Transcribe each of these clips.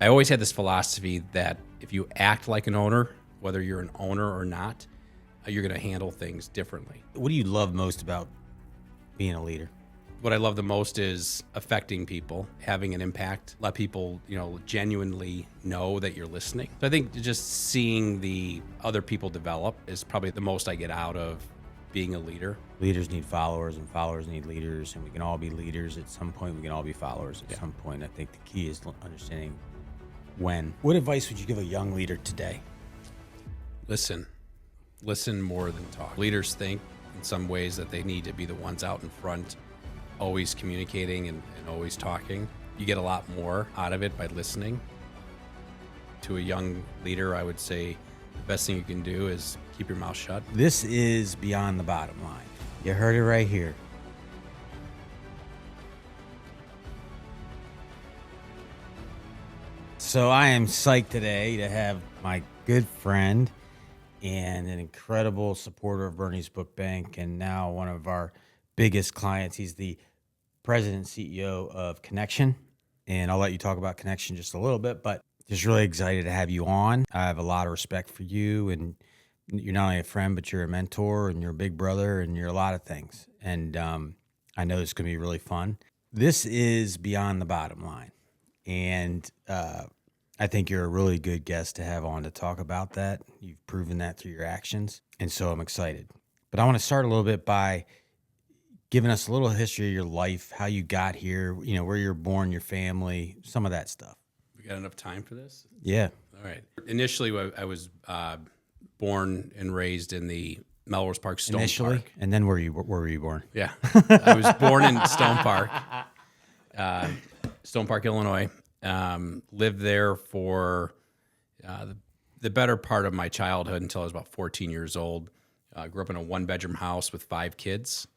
I always had this philosophy that if you act like an owner, whether you're an owner or not, you're going to handle things differently. What do you love most about being a leader? What I love the most is affecting people, having an impact, let people, genuinely know that you're listening. So I think just seeing the other people develop is probably the most I get out of being a leader. Leaders need followers and followers need leaders, and we can all be leaders at some point. We can all be followers at some point. I think the key is understanding when. What advice would you give a young leader today? Listen more than talk. Leaders think in some ways that they need to be the ones out in front, always communicating and always talking. You get a lot more out of it by listening. To a young leader, I would say the best thing you can do is keep your mouth shut. This is Beyond the Bottom Line. You heard it right here. So I am psyched today to have my good friend and an incredible supporter of Bernie's Book Bank, and now one of our biggest clients. He's the president and CEO of ConneXion, and I'll let you talk about ConneXion just a little bit, but just really excited to have you on. I have a lot of respect for you, and you're not only a friend, but you're a mentor, and you're a big brother, and you're a lot of things. And I know it's going to be really fun. This is Beyond the Bottom Line, and I think you're a really good guest to have on to talk about that. You've proven that through your actions, and so I'm excited. But I want to start a little bit by giving us a little history of your life, how you got here, where you're born, your family, some of that stuff. We got enough time for this? Yeah. All right. Initially, I was born and raised in the Melrose Park Stone Park. And then where were you born? Yeah. I was born in Stone Park, Illinois. Lived there for the better part of my childhood until I was about 14 years old. Grew up in a one-bedroom house with 5 kids.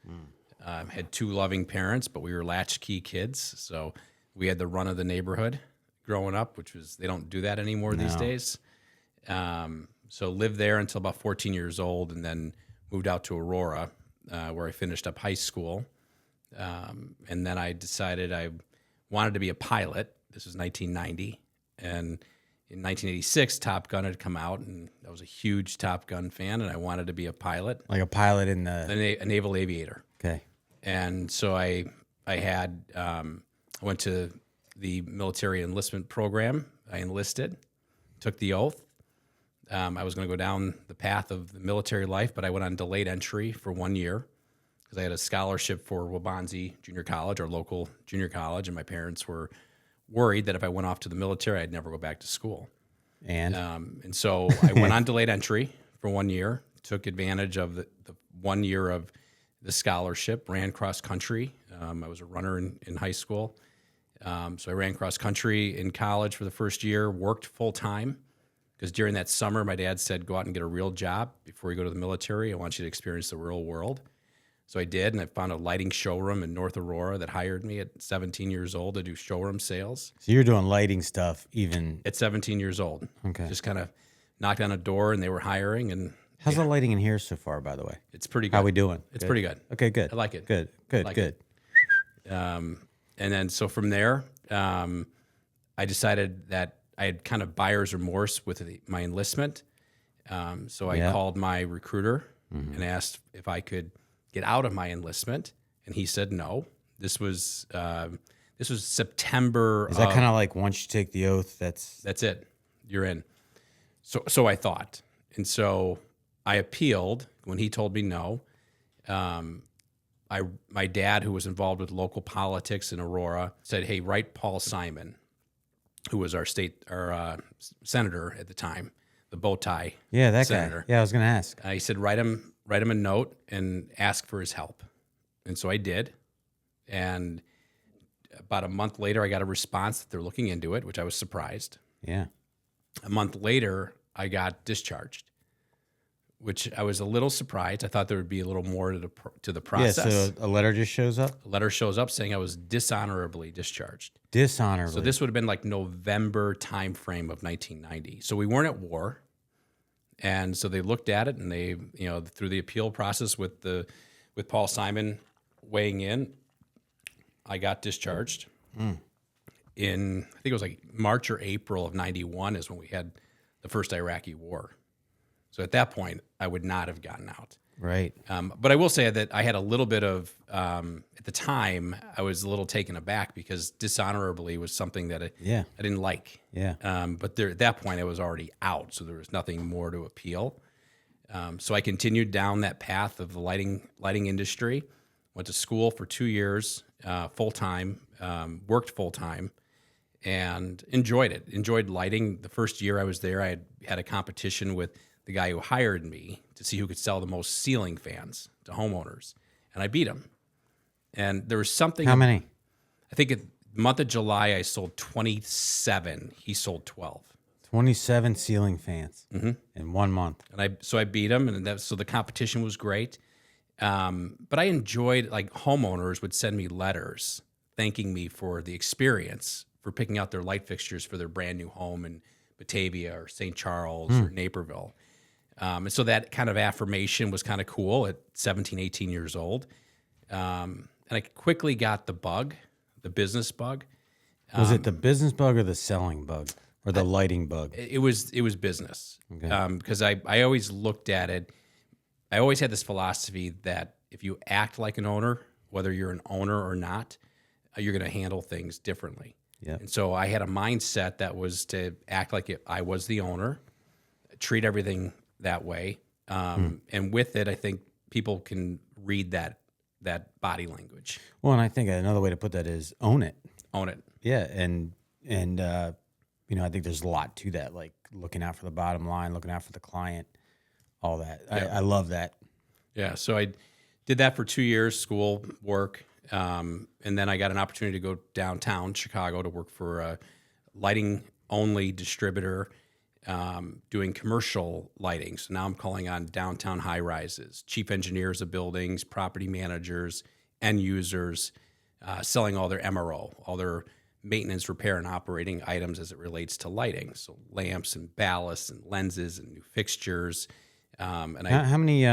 Had 2 loving parents, but we were latchkey kids, so we had the run of the neighborhood growing up, which was, they don't do that anymore these days. So lived there until about 14 years old, and then moved out to Aurora, where I finished up high school. And then I decided I wanted to be a pilot. This was 1990, and in 1986, Top Gun had come out, and I was a huge Top Gun fan, and I wanted to be a pilot. Like a pilot in the... A naval aviator. Okay. And so I went to the military enlistment program. I enlisted, took the oath. I was going to go down the path of the military life, but I went on delayed entry for 1 year because I had a scholarship for Waubonsie Junior College, our local junior college, and my parents were worried that if I went off to the military, I'd never go back to school. And so I went on delayed entry for 1 year, took advantage of the 1 year of the scholarship, ran cross country. I was a runner in high school. So I ran cross country in college for the first year, worked full time, because during that summer, my dad said, go out and get a real job before you go to the military. I want you to experience the real world. So I did, and I found a lighting showroom in North Aurora that hired me at 17 years old to do showroom sales. So you're doing lighting stuff even... At 17 years old. Okay. Just kind of knocked on a door, and they were hiring. And how's the lighting in here so far, by the way? It's pretty good. How we doing? It's pretty good. Okay, good. I like it. Good. And then so from there, I decided that I had kind of buyer's remorse with my enlistment. So I called my recruiter and asked if I could get out of my enlistment, and he said no. This was September. Is that kind of like once you take the oath, that's it, you're in? So I thought, and so I appealed when he told me no. My dad, who was involved with local politics in Aurora, said, "Hey, write Paul Simon, who was our senator at the time, the bow tie senator. Guy. Yeah, I was going to ask. He said, write him a note and ask for his help. And so I did. And about a month later, I got a response that they're looking into it, which I was surprised. Yeah. A month later, I got discharged, which I was a little surprised. I thought there would be a little more to the process. Yeah, so a letter just shows up? A letter shows up saying I was dishonorably discharged. Dishonorably. So this would have been like November timeframe of 1990. So we weren't at war. And so they looked at it, and they, through the appeal process with Paul Simon weighing in, I got discharged. in, I think it was like March or April of 91 is when we had the first Iraqi war. So at that point, I would not have gotten out. Right. But I will say that I had a little bit of, at the time, I was a little taken aback because dishonorably was something that I didn't like. Yeah. But at that point, I was already out, so there was nothing more to appeal. So I continued down that path of the lighting industry, went to school for 2 years, full-time, worked full-time, and enjoyed it. Enjoyed lighting. The first year I was there, I had a competition with the guy who hired me to see who could sell the most ceiling fans to homeowners. And I beat him. And there was something. How many? I think the month of July, I sold 27. He sold 12. 27 ceiling fans in 1 month. And I beat him. And so the competition was great. But I enjoyed, like, homeowners would send me letters thanking me for the experience, for picking out their light fixtures for their brand new home in Batavia or St. Charles or Naperville. And so that kind of affirmation was kind of cool at 17, 18 years old. And I quickly got the bug, the business bug. Was it the business bug or the selling bug or the lighting bug? It was business. Okay. Because I always looked at it. I always had this philosophy that if you act like an owner, whether you're an owner or not, you're going to handle things differently. Yeah. And so I had a mindset that was to act like I was the owner, treat everything that way. And with it, I think people can read that body language. Well, and I think another way to put that is own it. Own it. Yeah. And I think there's a lot to that, like looking out for the bottom line, looking out for the client, all that. Yeah. I love that. Yeah. So I did that for 2 years, school, work. And then I got an opportunity to go downtown Chicago to work for a lighting only distributor, doing commercial lighting. So now I'm calling on downtown high rises, chief engineers of buildings, property managers, end users, selling all their MRO, all their maintenance, repair, and operating items as it relates to lighting. So lamps and ballasts and lenses and new fixtures. How many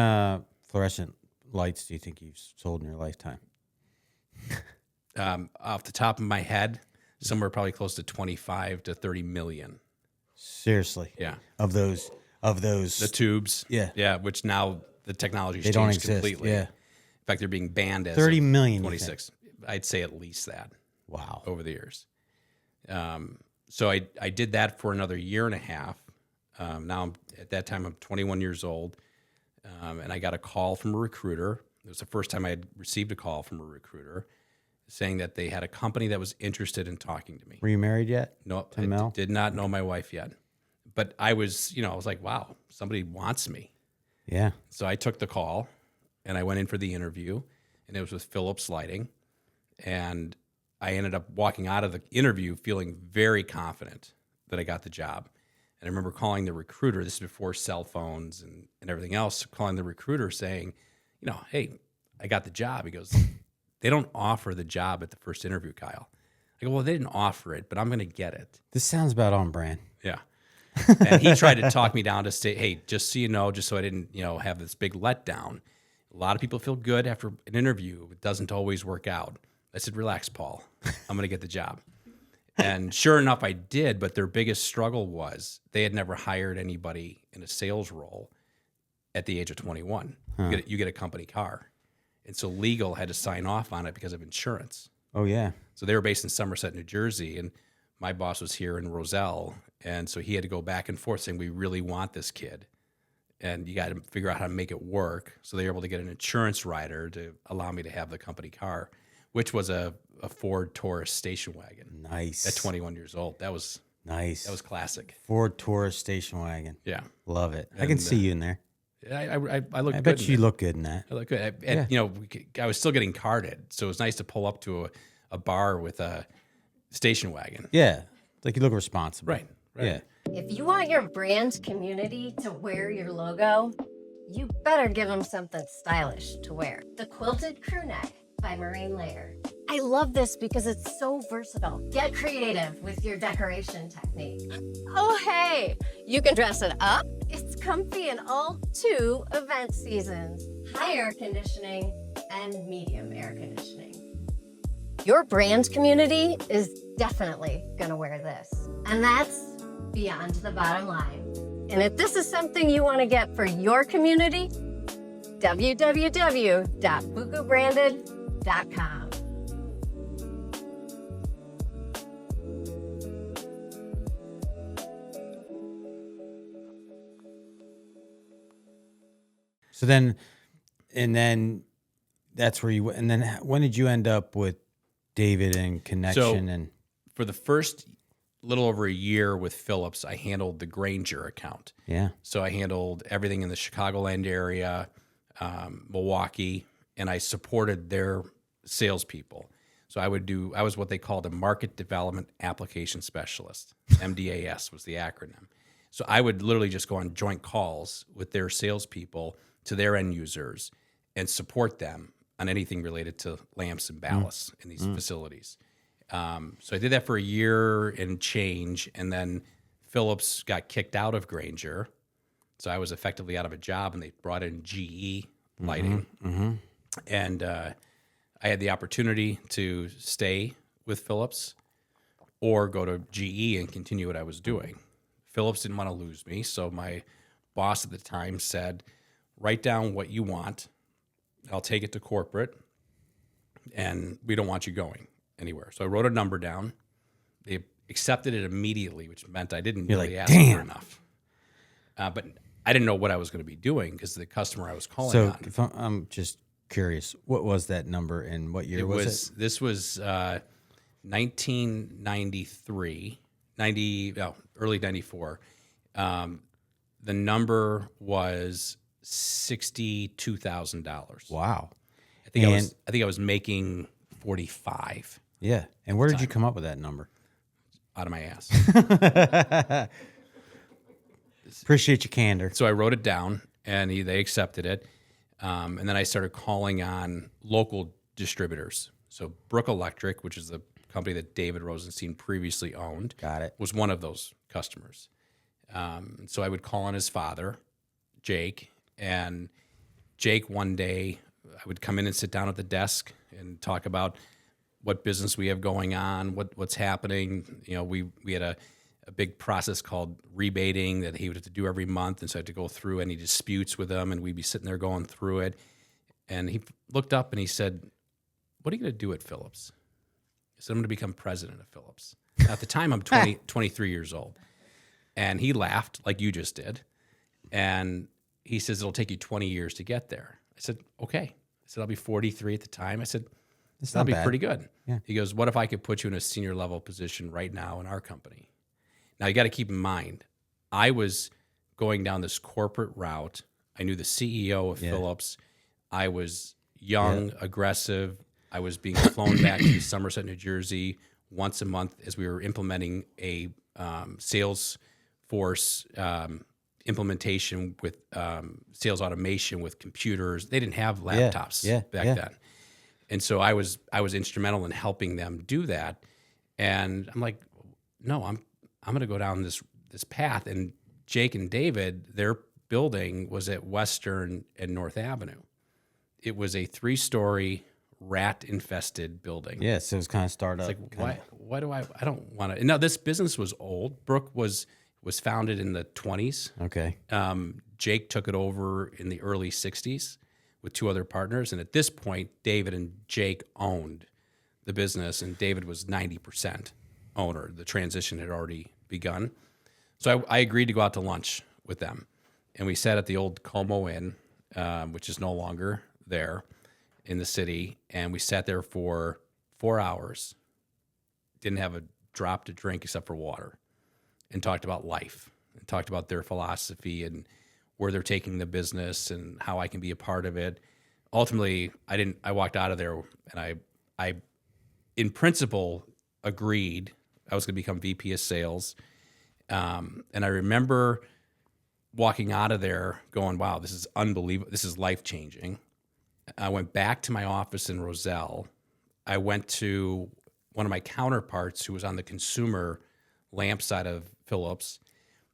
fluorescent lights do you think you've sold in your lifetime? Off the top of my head, somewhere probably close to 25 to 30 million. Seriously? Yeah. Of those, the tubes. Yeah. Yeah. Which now the technology's they changed don't exist. completely. Yeah. In fact, they're being banned as 30 million. 26. I'd say at least that. Wow. Over the years. So I did that for another year and a half. Now at that time I'm 21 years old. And I got a call from a recruiter. It was the first time I had received a call from a recruiter saying that they had a company that was interested in talking to me. Were you married yet? No, I did not know my wife yet. But I was like, wow, somebody wants me. Yeah. So I took the call and I went in for the interview, and it was with Phillips Lighting. And I ended up walking out of the interview feeling very confident that I got the job. And I remember calling the recruiter, this is before cell phones and everything else, calling the recruiter saying, hey, I got the job. He goes, they don't offer the job at the first interview, Kyle. I go, well, they didn't offer it, but I'm going to get it. This sounds about on brand. Yeah. And he tried to talk me down to say, hey, just so you know, just so I didn't, have this big letdown. A lot of people feel good after an interview. It doesn't always work out. I said, relax, Paul. I'm going to get the job. And sure enough, I did. But their biggest struggle was they had never hired anybody in a sales role at the age of 21. Huh. You get a company car. And so legal had to sign off on it because of insurance. Oh, yeah. So they were based in Somerset, New Jersey. And my boss was here in Roselle. And so he had to go back and forth saying, we really want this kid. And you got to figure out how to make it work. So they were able to get an insurance rider to allow me to have the company car, which was a Ford Taurus station wagon. Nice. At 21 years old. That was nice. That was classic. Ford Taurus station wagon. Yeah. Love it. I can see you in there. I look good. I bet you look good in that. I look good. I was still getting carded. So it was nice to pull up to a bar with a station wagon. Yeah. It's like you look responsible. Right. Yeah. If you want your brand community to wear your logo, you better give them something stylish to wear. The Quilted Crew Neck by Marine Layer. I love this because it's so versatile. Get creative with your decoration technique. Oh, hey, you can dress it up. It's comfy in all 2 event seasons. High air conditioning and medium air conditioning. Your brand community is definitely going to wear this. And that's beyond the bottom line. And if this is something you want to get for your community, www.bukubranded.com. So then, and then that's where you, and then when did you end up with David and ConneXion? And for the first little over a year with Phillips, I handled the Granger account. yeah, So I handled everything in the Chicagoland area, Milwaukee, and I supported their salespeople. So I was what they called a market development application specialist. MDAS was the acronym. So I would literally just go on joint calls with their salespeople to their end users and support them on anything related to lamps and ballasts in these facilities. So I did that for a year and change, and then Phillips got kicked out of Granger. So I was effectively out of a job, and they brought in GE lighting. And I had the opportunity to stay with Phillips or go to GE and continue what I was doing. Phillips didn't want to lose me, so my boss at the time said, write down what you want. I'll take it to corporate, and we don't want you going anywhere. So I wrote a number down. They accepted it immediately, which meant I didn't really ask for enough. But I didn't know what I was going to be doing because the customer I was calling so on. if I'm just curious, what was that number and what year was it? This was 1993, early 94. The number was $62,000. Wow. I think I was making 45 Yeah. And where did you come up with that number? out of my ass. Appreciate your candor. So I wrote it down, and they accepted it. And then I started calling on local distributors. So Brook Electric, which is the company that David Rosenstein previously owned, Got it. was one of those customers. So I would call on his father, Jake, and Jake one day, I would come in and sit down at the desk and talk about what business we have going on, what's happening. You know, we had a big process called rebating that he would have to do every month, and so I had to go through any disputes with him, and we'd be sitting there going through it. And he looked up and he said, "What are you going to do at Phillips?" I said, "I'm going to become president of Phillips." Now, at the time, I'm 23 years old. And he laughed like you just did. And he says, "It'll take you 20 years to get there." I said, "Okay." I said, "I'll be 43 at the time." I said, "That'll be pretty good." Yeah. He goes, "What if I could put you in a senior level position right now in our company?" Now, you got to keep in mind, I was going down this corporate route. I knew the CEO of Phillips. I was young, aggressive. I was being flown back to Somerset, New Jersey once a month as we were implementing a sales force implementation with sales automation with computers. They didn't have laptops back then. And so I was instrumental in helping them do that. And I'm like, no, I'm going to go down this path. And Jake and David, their building was at Western and North Avenue. It was a 3-story rat-infested building. Yeah, so it was kind of startup. It's like, why do I don't want to. Now, this business was old. Brook was founded in the 20s. Okay. Jake took it over in the early 60s with 2 other partners. And at this point, David and Jake owned the business, and David was 90% owner. The transition had already begun. So I agreed to go out to lunch with them. And we sat at the old Como Inn, which is no longer there in the city. And we sat there for 4 hours, didn't have a drop to drink except for water, and talked about life and talked about their philosophy and where they're taking the business and how I can be a part of it. Ultimately, I walked out of there, and I in principle agreed I was going to become VP of sales. And I remember walking out of there going, wow, this is unbelievable. This is life-changing. I went back to my office in Roselle. I went to one of my counterparts who was on the consumer lamp side of Phillips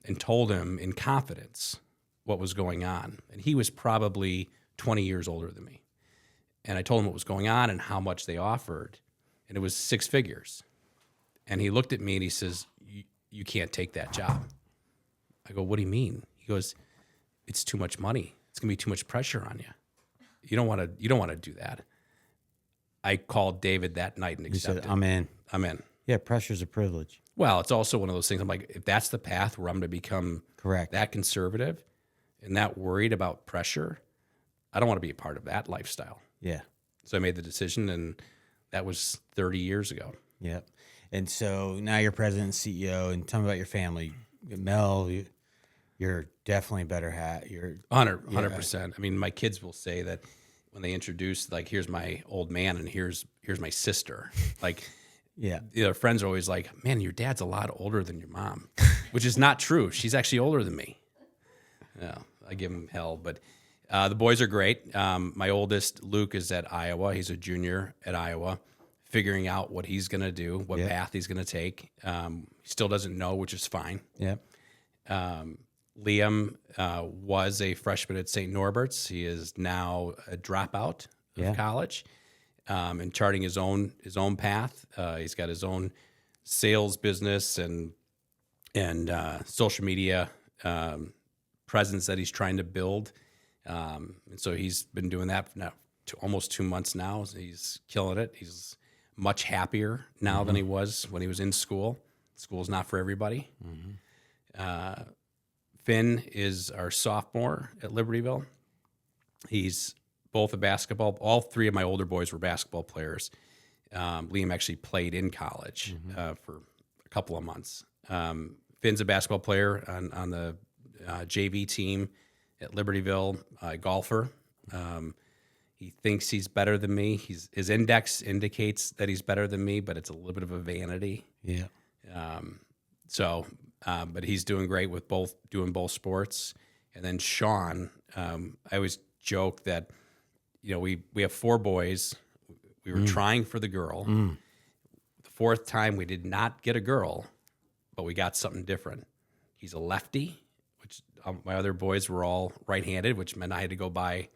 and told him in confidence what was going on. And he was probably 20 years older than me. And I told him what was going on and how much they offered. and it was 6 figures. And he looked at me and he says, you can't take that job. I go, what do you mean? He goes, it's too much money. It's going to be too much pressure on you. You don't want to do that. I called David that night and accepted. Said, I'm in. I'm in. Yeah, pressure's a privilege. Well, it's also one of those things. I'm like, if that's the path where I'm going to become Correct. that conservative and that worried about pressure, I don't want to be a part of that lifestyle. Yeah. So I made the decision, and that was 30 years ago. Yep. And so now you're president and CEO, and tell me about your family. Mel, you're definitely better hat. You're 100%. I mean, my kids will say that when they introduce, like, here's my old man and here's my sister. Like, yeah. Their friends are always like, man, your dad's a lot older than your mom, which is not true. She's actually older than me. Yeah, I give them hell, but the boys are great. My oldest, Luke, is at Iowa. He's a junior at Iowa, figuring out what he's going to do, what path he's going to take. He still doesn't know, which is fine. Yeah. Liam was a freshman at St. Norbert's. He is now a dropout of college and charting his own path. He's got his own sales business and social media presence that he's trying to build. And so he's been doing that for now almost 2 months now. He's killing it. He's much happier now than he was when he was in school. School's not for everybody. Finn is our sophomore at Libertyville. He's both a basketball. All 3 of my older boys were basketball players. Liam actually played in college for a couple of months. Finn's a basketball player on the JV team at Libertyville, golfer. He thinks he's better than me. His index indicates that he's better than me, but it's a little bit of a vanity. Yeah. But he's doing great with doing both sports. And then Sean, I always joke that, we have 4 boys. We were trying for the girl. The 4th time we did not get a girl, but we got something different. He's a lefty, which my other boys were all right-handed, which meant I had to go buy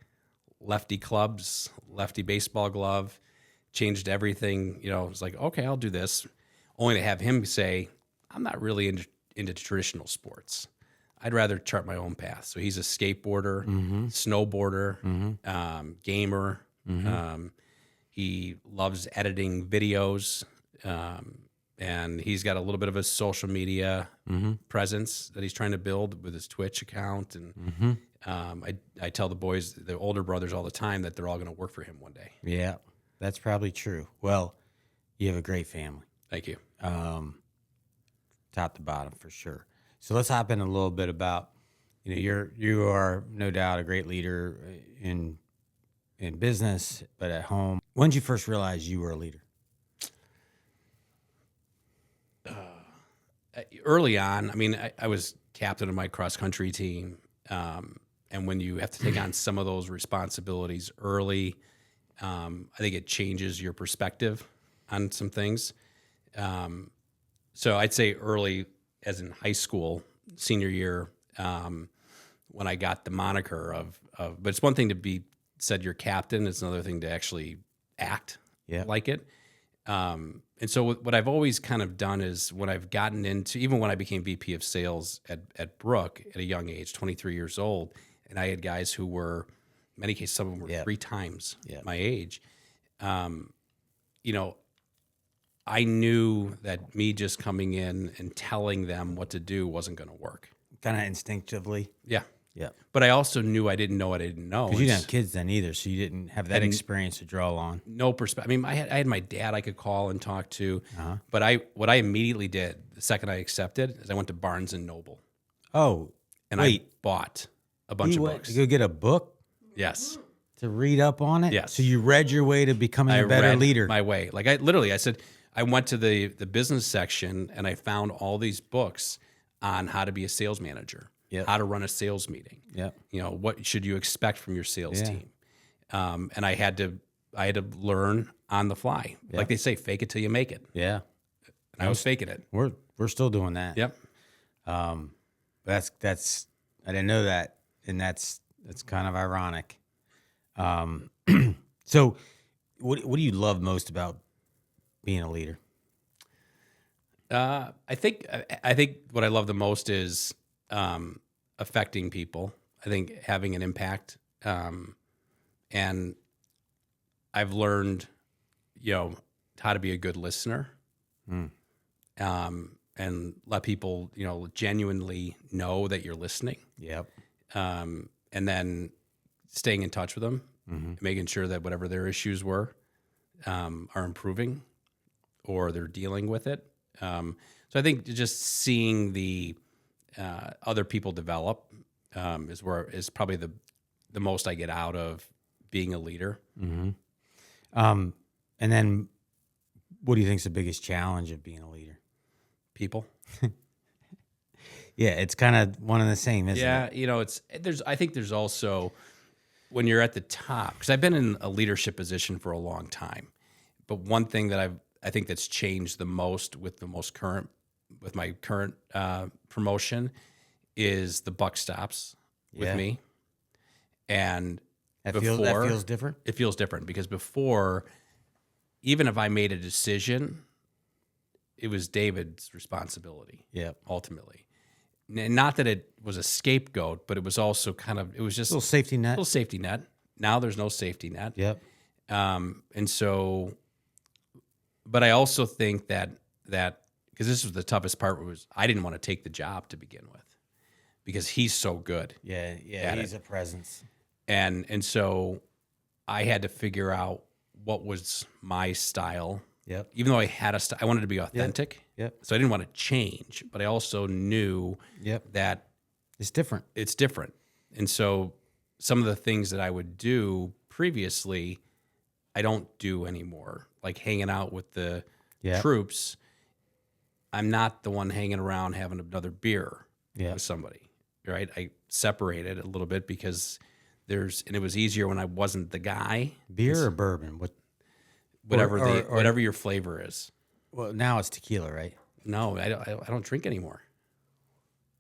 lefty clubs, lefty baseball glove, changed everything. It was like, okay, I'll do this. Only to have him say, I'm not really into traditional sports. I'd rather chart my own path. So he's a skateboarder, snowboarder, gamer. He loves editing videos, and he's got a little bit of a social media presence that he's trying to build with his Twitch account. And I tell the boys, the older brothers, all the time that they're all going to work for him one day. Yeah, that's probably true. Well, you have a great family. Thank you. Top to bottom for sure. So let's hop in a little bit about, you are no doubt a great leader in business, but at home. When did you first realize you were a leader? Early on. I mean, I was captain of my cross country team, and when you have to take on some of those responsibilities early, I think it changes your perspective on some things. So I'd say early, as in high school, senior year, when I got the moniker of but it's one thing to be said you're captain. It's another thing to actually act like it. And so what I've always kind of done is when I've gotten into, even when I became VP of sales at Brook at a young age, 23 years old, and I had guys who were, in many cases, some of them were 3 times my age. I knew that me just coming in and telling them what to do wasn't going to work. Kind of instinctively? Yeah. Yeah. But I also knew I didn't know what I didn't know. Because you didn't have kids then either, so you didn't have that experience to draw on. No perspective. I mean, I had my dad I could call and talk to, but what I immediately did the second I accepted is I went to Barnes & Noble. Oh, and I bought a bunch of books. You go get a book? Yes. To read up on it? Yes. So you read your way to becoming a better leader? My way. Like I said, I went to the business section and I found all these books on how to be a sales manager, how to run a sales meeting. What should you expect from your sales team? And I had to learn on the fly. Like they say, fake it till you make it. Yeah. And I was faking it. We're still doing that. Yep. That's I didn't know that, and that's kind of ironic. So what do you love most about being a leader? I think what I love the most is affecting people. I think having an impact, and I've learned, how to be a good listener, and let people, genuinely know that you're listening. Yep. And then staying in touch with them, making sure that whatever their issues were are improving or they're dealing with it. So I think just seeing the other people develop is probably the most I get out of being a leader. And then what do you think is the biggest challenge of being a leader? People. Yeah, it's kind of one and the same, isn't it? Yeah, I think there's also, when you're at the top, because I've been in a leadership position for a long time, but one thing that I think that's changed the most with my current promotion is the buck stops with me. And that feels different? It feels different because before, even if I made a decision, it was David's responsibility. Yeah. Ultimately. And not that it was a scapegoat, but it was also it was just a little safety net. Little safety net. Now there's no safety net. Yep. And so, but I also think that because this was the toughest part, was I didn't want to take the job to begin with because he's so good. Yeah, he's a presence. And so I had to figure out what was my style. Yep. Even though I had I wanted to be authentic. Yep. So I didn't want to change, but I also knew that it's different. It's different. And so some of the things that I would do previously, I don't do anymore. Like hanging out with the troops. I'm not the one hanging around having another beer with somebody, right? I separated a little bit because and it was easier when I wasn't the guy. Beer or bourbon? Whatever your flavor is. Well, now it's tequila, right? No, I don't drink anymore.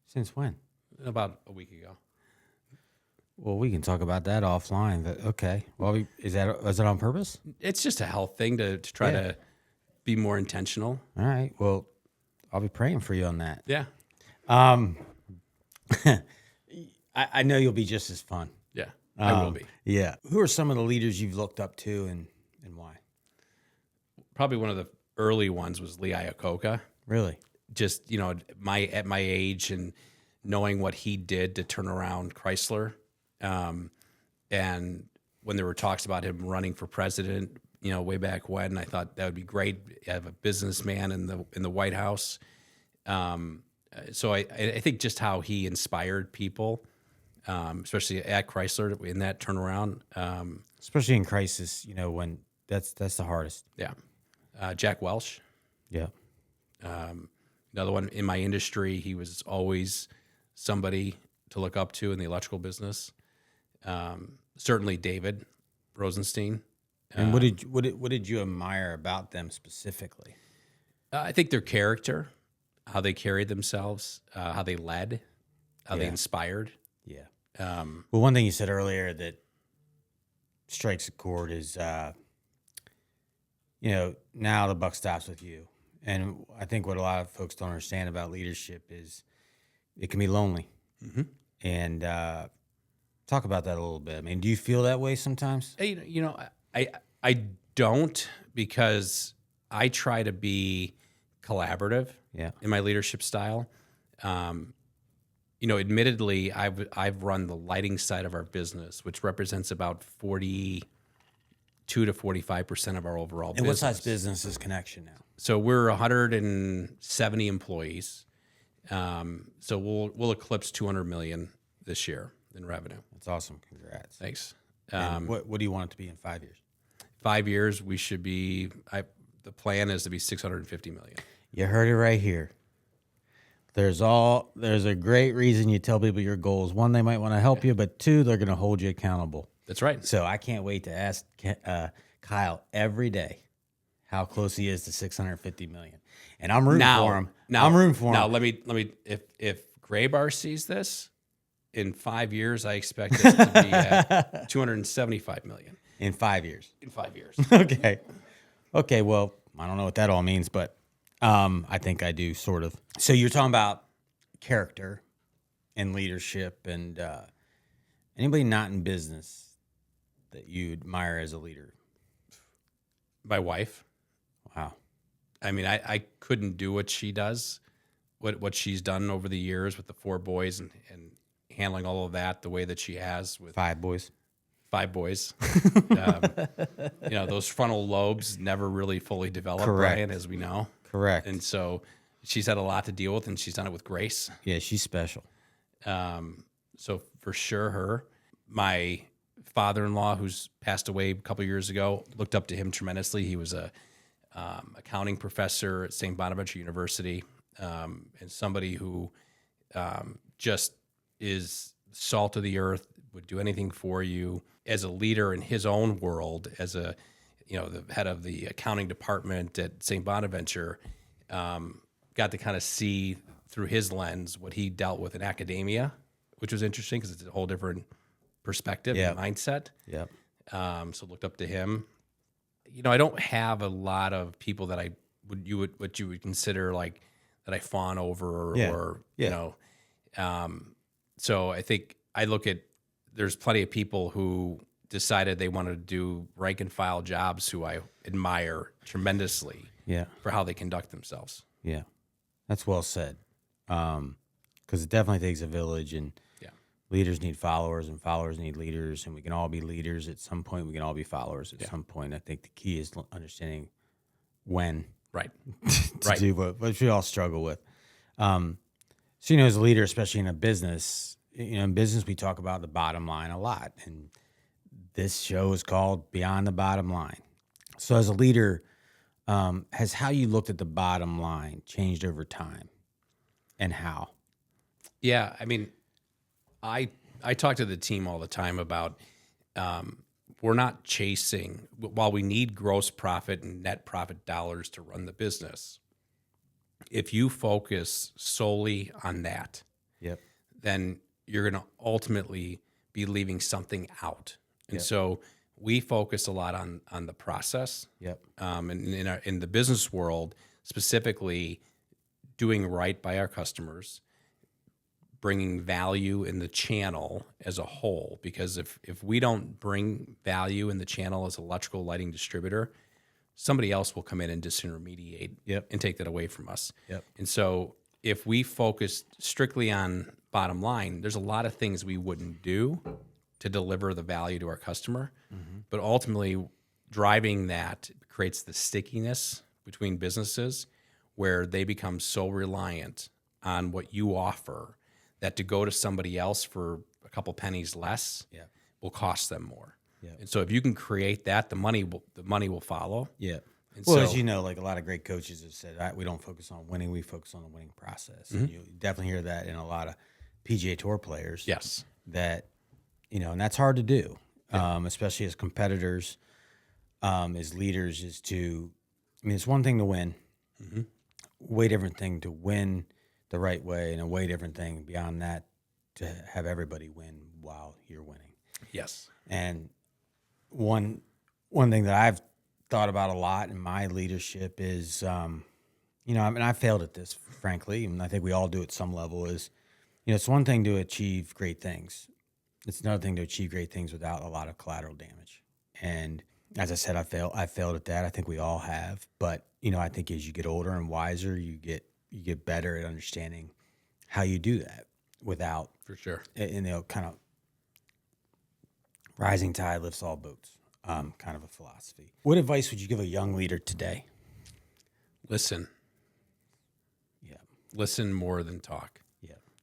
Since when? About a week ago. Well, we can talk about that offline. But okay. Well, is that on purpose? It's just a health thing to try to be more intentional. All right. Well, I'll be praying for you on that. Yeah. I know you'll be just as fun. Yeah, I will be. Yeah. Who are some of the leaders you've looked up to and why? Probably one of the early ones was Lee Iacocca. Really? Just, at my age and knowing what he did to turn around Chrysler. And when there were talks about him running for president, way back when, I thought that would be great to have a businessman in the White House. So I think just how he inspired people, especially at Chrysler in that turnaround. Especially in crisis, when that's the hardest. Yeah. Jack Welch. Yeah. Another one in my industry, he was always somebody to look up to in the electrical business. Certainly David Rosenstein. And what did you admire about them specifically? I think their character, how they carried themselves, how they led, how they inspired. Yeah. Well, one thing you said earlier that strikes a chord is, now the buck stops with you. And I think what a lot of folks don't understand about leadership is it can be lonely. Mm-hmm. And talk about that a little bit. I mean, do you feel that way sometimes? I don't, because I try to be collaborative in my leadership style. Admittedly, I've run the lighting side of our business, which represents about 42 to 45% of our overall business. And what size business is ConneXion now? So we're 170 employees. So we'll eclipse 200 million this year in revenue. That's awesome. Congrats. Thanks. What do you want it to be in 5 years? 5 years, we should be. The plan is to be 650 million. You heard it right here. There's a great reason you tell people your goals. One, they might want to help you, but two, they're going to hold you accountable. That's right. So I can't wait to ask Kyle every day how close he is to 650 million, and I'm rooting for him. I'm rooting for him. Now let me. If Graybar sees this in 5 years, I expect this to be at 275 million in 5 years. In 5 years. Okay. Well, I don't know what that all means, but I think I do, sort of. So you're talking about character and leadership, and anybody not in business that you admire as a leader? My wife. Wow. I mean, I couldn't do what she does, what she's done over the years with the 4 boys and handling all of that the way that she has with 5 boys. 5 boys. Those frontal lobes never really fully develop, Correct. Brian, as we know. Correct. And so she's had a lot to deal with, and she's done it with grace. Yeah, she's special. So for sure, her. My father-in-law, who's passed away a couple years ago, looked up to him tremendously. He was a accounting professor at St. Bonaventure University, and somebody who just is salt of the earth, would do anything for you. As a leader in his own world, as the head of the accounting department at St. Bonaventure, got to kind of see through his lens what he dealt with in academia, which was interesting because it's a whole different perspective and mindset. Yeah. So looked up to him. I don't have a lot of people that what you would consider like that I fawn over or so I think I look at, there's plenty of people who decided they wanted to do rank and file jobs who I admire tremendously for how they conduct themselves. Yeah. That's well said. Because it definitely takes a village, and leaders need followers, and followers need leaders, and we can all be leaders at some point. We can all be followers at some point. I think the key is understanding when Right. to do what we all struggle with. So, as a leader, especially in a business, in business, we talk about the bottom line a lot. And this show is called Beyond the Bottom Line. So as a leader, has how you looked at the bottom line changed over time, and how? Yeah. I mean, I talk to the team all the time about we're not chasing, while we need gross profit and net profit dollars to run the business. If you focus solely on that, then you're going to ultimately be leaving something out. And so we focus a lot on the process. And in the business world, specifically doing right by our customers, bringing value in the channel as a whole. Because if we don't bring value in the channel as an electrical lighting distributor, somebody else will come in and disintermediate and take that away from us. And so if we focus strictly on bottom line, there's a lot of things we wouldn't do to deliver the value to our customer. But ultimately, driving that creates the stickiness between businesses where they become so reliant on what you offer that to go to somebody else for a couple pennies less will cost them more. And so if you can create that, the money will follow. And Well, so, as you know, like a lot of great coaches have said, we don't focus on winning, we focus on the winning process. And you definitely hear that in a lot of PGA Tour players. yes, That, and that's hard to do, especially as competitors, as leaders, it's one thing to win, way different thing to win the right way, and a way different thing beyond that to have everybody win while you're winning. yes, And one thing that I've thought about a lot in my leadership is, I failed at this, frankly, and I think we all do at some level, is, it's one thing to achieve great things. It's another thing to achieve great things without a lot of collateral damage. And as I said, I failed at that. I think we all have. But, I think as you get older and wiser, you get better at understanding how you do that without, for sure. kind of rising tide lifts all boats, kind of a philosophy. What advice would you give a young leader today? Listen. Listen more than talk.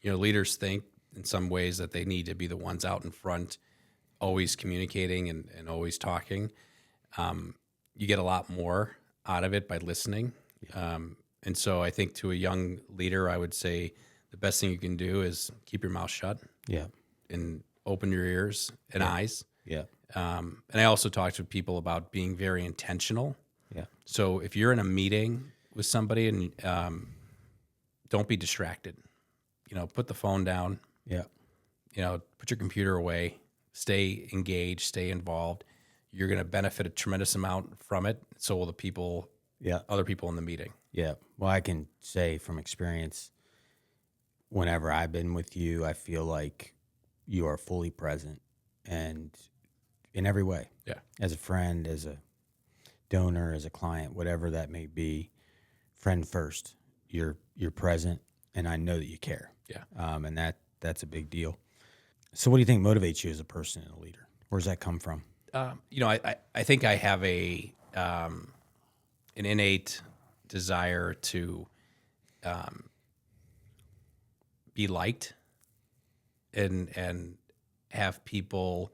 Leaders think in some ways that they need to be the ones out in front, always communicating and always talking. You get a lot more out of it by listening. And so I think to a young leader, I would say the best thing you can do is keep your mouth shut. And open your ears and eyes. And I also talk to people about being very intentional. So if you're in a meeting with somebody and don't be distracted, put the phone down, put your computer away, stay engaged, stay involved. You're going to benefit a tremendous amount from it. So will the people Yeah. other people in the meeting. Yeah. Well, I can say from experience, whenever I've been with you, I feel like you are fully present and in every way. Yeah. As a friend, as a donor, as a client, whatever that may be, friend first. You're present, and I know that you care. Yeah. And that's a big deal. So, what do you think motivates you as a person and a leader? Where does that come from? I think I have an innate desire to be liked and have people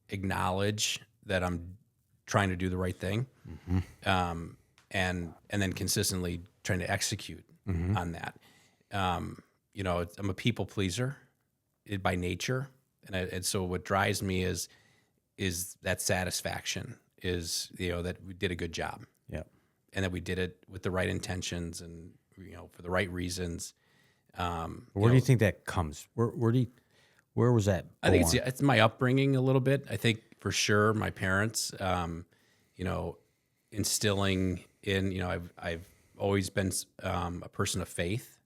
acknowledge that I'm trying to do the right thing, and then consistently trying to execute on that. I'm a people pleaser by nature, and so what drives me is that satisfaction, is that we did a good job, Yeah. and that we did it with the right intentions and for the right reasons. Where do you think that comes? Where was that born? I think it's my upbringing a little bit. I think for sure my parents, instilling in, I've always been a person of faith.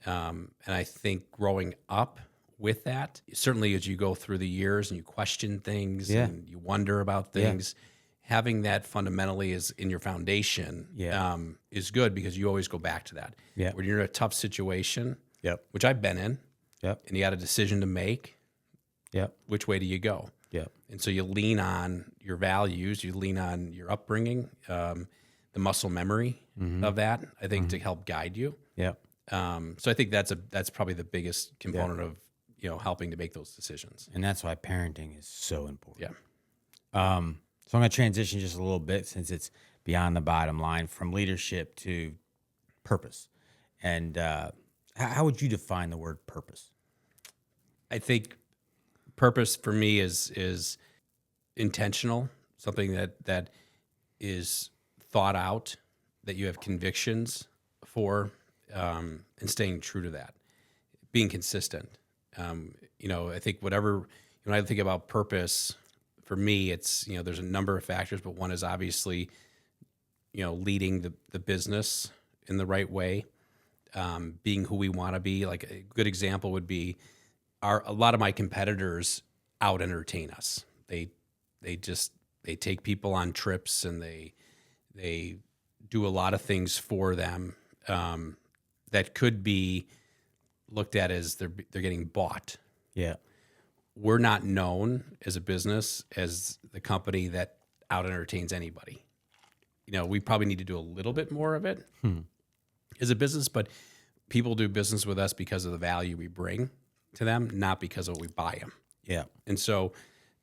And I think growing up with that, certainly as you go through the years and you question things and you wonder about things, having that fundamentally is in your foundation is good, because you always go back to that. Yeah. When you're in a tough situation, Yep. which I've been in, Yep. and you got a decision to make, Yep. which way do you go? Yep. And so you lean on your values, you lean on your upbringing, the muscle memory of that, I think, to help guide you. Yep. So I think that's probably the biggest component of helping to make those decisions. And that's why parenting is so important. Yeah. So I'm going to transition just a little bit, since it's beyond the bottom line, from leadership to purpose. And how would you define the word purpose? I think purpose for me is intentional, something that is thought out, that you have convictions for, and staying true to that, being consistent. I think when I think about purpose, for me, it's, there's a number of factors, but one is obviously, leading the business in the right way, being who we want to be. Like a good example would be a lot of my competitors out entertain us. They take people on trips, and they do a lot of things for them that could be looked at as they're getting bought. Yeah. We're not known as a business as the company that out entertains anybody. We probably need to do a little bit more of it as a business, but people do business with us because of the value we bring to them, not because of what we buy them. Yeah. And so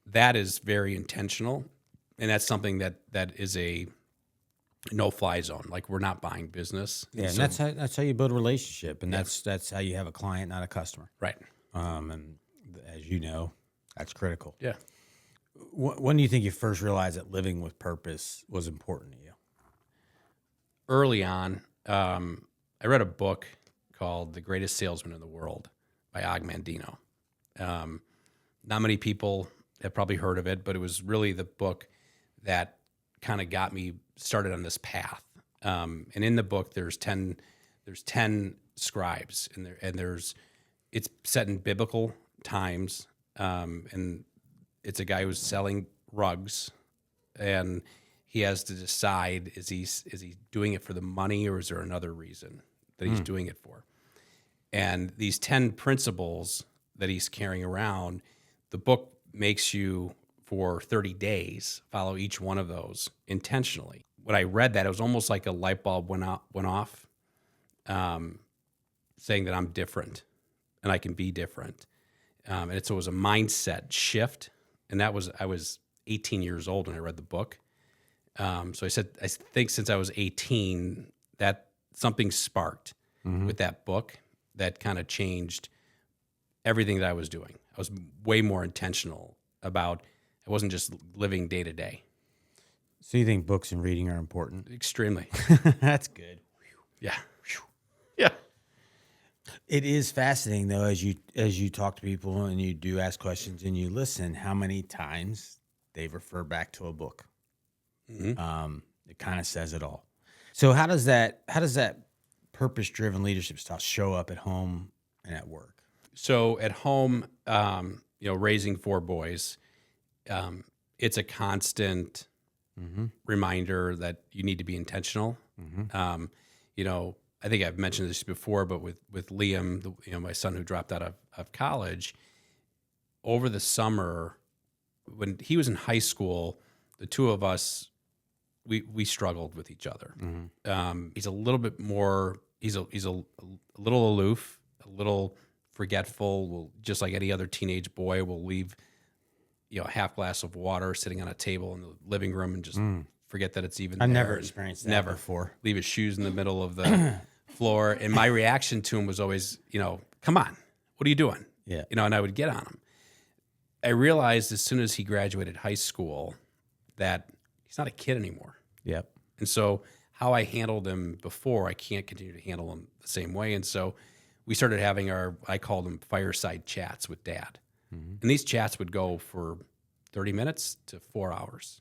that is very intentional, and that's something that is a no-fly zone. Like, we're not buying business. Yeah, so, and that's how you build a relationship, and that's how you have a client, not a customer. right. And as you know, that's critical. Yeah. When do you think you first realized that living with purpose was important to you? Early on, I read a book called The Greatest Salesman in the World by Og Mandino. Not many people have probably heard of it, but it was really the book that kind of got me started on this path. And in the book, there's 10 scribes, and it's set in biblical times, and it's a guy who's selling rugs, and he has to decide, is he doing it for the money, or is there another reason that he's doing it for? And these 10 principles that he's carrying around, the book makes you, for 30 days, follow each one of those intentionally. When I read that, it was almost like a light bulb went off, saying that I'm different and I can be different. And so it was a mindset shift. And I was 18 years old when I read the book. So I think since I was 18, that something sparked with that book that kind of changed everything that I was doing. I was way more intentional about, I wasn't just living day to day. So you think books and reading are important? Extremely. That's good. Yeah. Yeah. It is fascinating, though, as you talk to people and you do ask questions and you listen, how many times they refer back to a book. It kind of says it all. So how does that purpose-driven leadership style show up at home and at work? So at home, raising 4 boys, it's a constant reminder that you need to be intentional. I think I've mentioned this before, but with Liam, my son who dropped out of college, over the summer, when he was in high school, the two of us, we struggled with each other. He's a little bit more, he's a little aloof, a little forgetful. Will, just like any other teenage boy, will leave, a half glass of water sitting on a table in the living room and just forget that it's even I've there. never experienced that before. Leave his shoes in the middle of the floor. And my reaction to him was always, come on, what are you doing? Yeah. And I would get on him. I realized as soon as he graduated high school that he's not a kid anymore. Yep. And so how I handled him before, I can't continue to handle him the same way. And so we started having I called them fireside chats with Dad. And these chats would go for 30 minutes to 4 hours,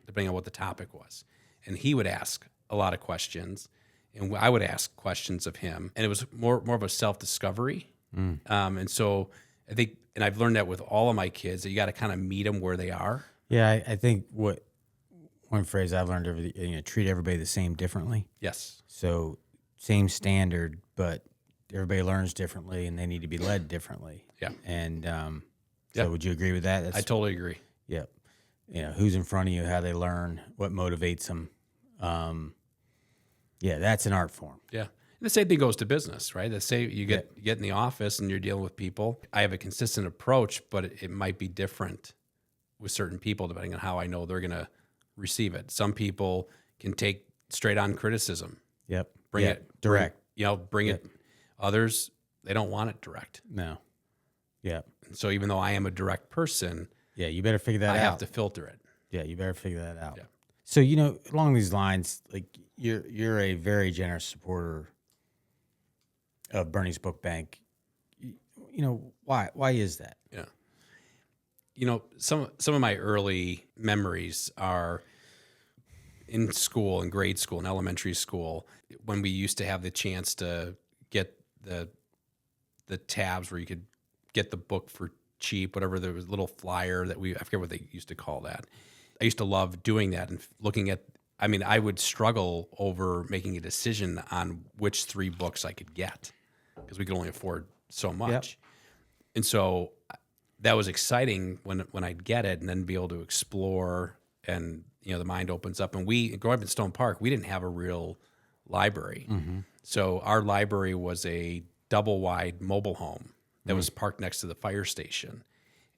depending on what the topic was. And he would ask a lot of questions, and I would ask questions of him. And it was more of a self-discovery. And so I think, and I've learned that with all of my kids, that you got to kind of meet them where they are. Yeah, I think one phrase I've learned over treat everybody the same differently. Yes. So same standard, but everybody learns differently, and they need to be led differently. Yeah. And so would you agree with that? I totally agree. Yep. Who's in front of you, how they learn, what motivates them. That's an art form. Yeah. And the same thing goes to business, right? You get in the office and you're dealing with people. I have a consistent approach, but it might be different with certain people depending on how I know they're going to receive it. Some people can take straight on criticism. Yep. Bring it direct. Bring it. Others, they don't want it direct. No. Yeah. So even though I am a direct person, you better figure that out. I have to filter it. Yeah, you better figure that out. Yeah. So, along these lines, like you're a very generous supporter of Bernie's Book Bank. Why is that? Yeah. Some of my early memories are in school, in grade school, in elementary school, when we used to have the chance to get the tabs where you could get the book for cheap, whatever. There was a little flyer that I forget what they used to call that. I used to love doing that and looking at, I would struggle over making a decision on which 3 books I could get because we could only afford so much. Yep. And so that was exciting when I'd get it and then be able to explore and, the mind opens up. And growing up in Stone Park, we didn't have a real library. So our library was a double wide mobile home that was parked next to the fire station.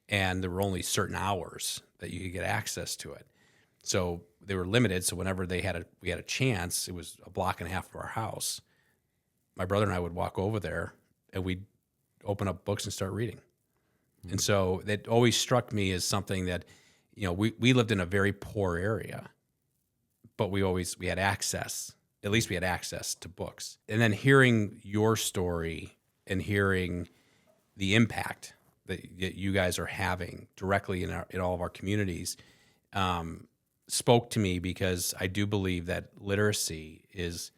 And there were only certain hours that you could get access to it. So they were limited. So whenever we had a chance, it was a block and a half of our house. My brother and I would walk over there and we'd open up books and start reading. And so that always struck me as something that, we lived in a very poor area, but we had access. At least we had access to books. And then hearing your story and hearing the impact that you guys are having directly in all of our communities spoke to me, because I do believe that literacy is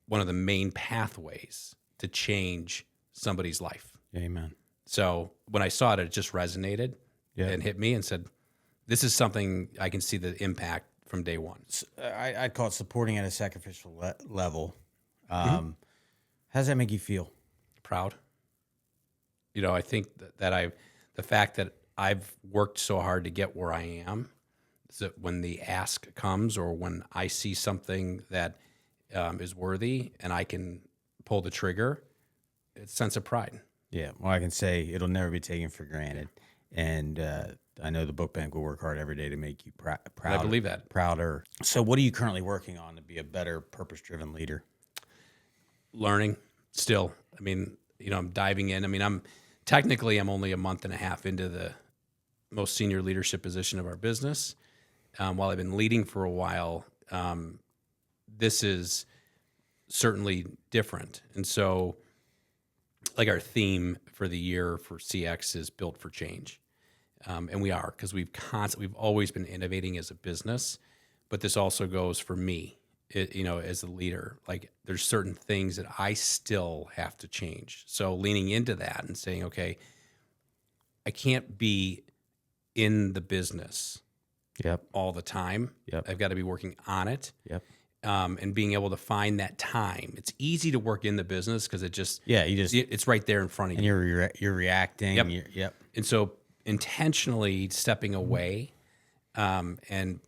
one of the main pathways to change somebody's life. Amen. So when I saw it, it just resonated and hit me and said, this is something I can see the impact from day one. I'd call it supporting at a sacrificial level. How does that make you feel? Proud. I think that the fact that I've worked so hard to get where I am, so that when the ask comes or when I see something that is worthy and I can pull the trigger, it's a sense of pride. Yeah, well, I can say it'll never be taken for granted. And I know the book bank will work hard every day to make you proud. I believe that. Prouder. So what are you currently working on to be a better purpose-driven leader? Learning still. I'm diving in. I'm only a month and a half into the most senior leadership position of our business. While I've been leading for a while, this is certainly different. And so, like, our theme for the year for CX is built for change. And we are, because we've always been innovating as a business, but this also goes for me as a leader, like there's certain things that I still have to change. So leaning into that and saying, okay, I can't be in the business Yep. all the time. Yep. I've got to be working on it. Yep. And being able to find that time. It's easy to work in the business because it's right there in front of and you. you're reacting. Yep. Yep. And so intentionally stepping away and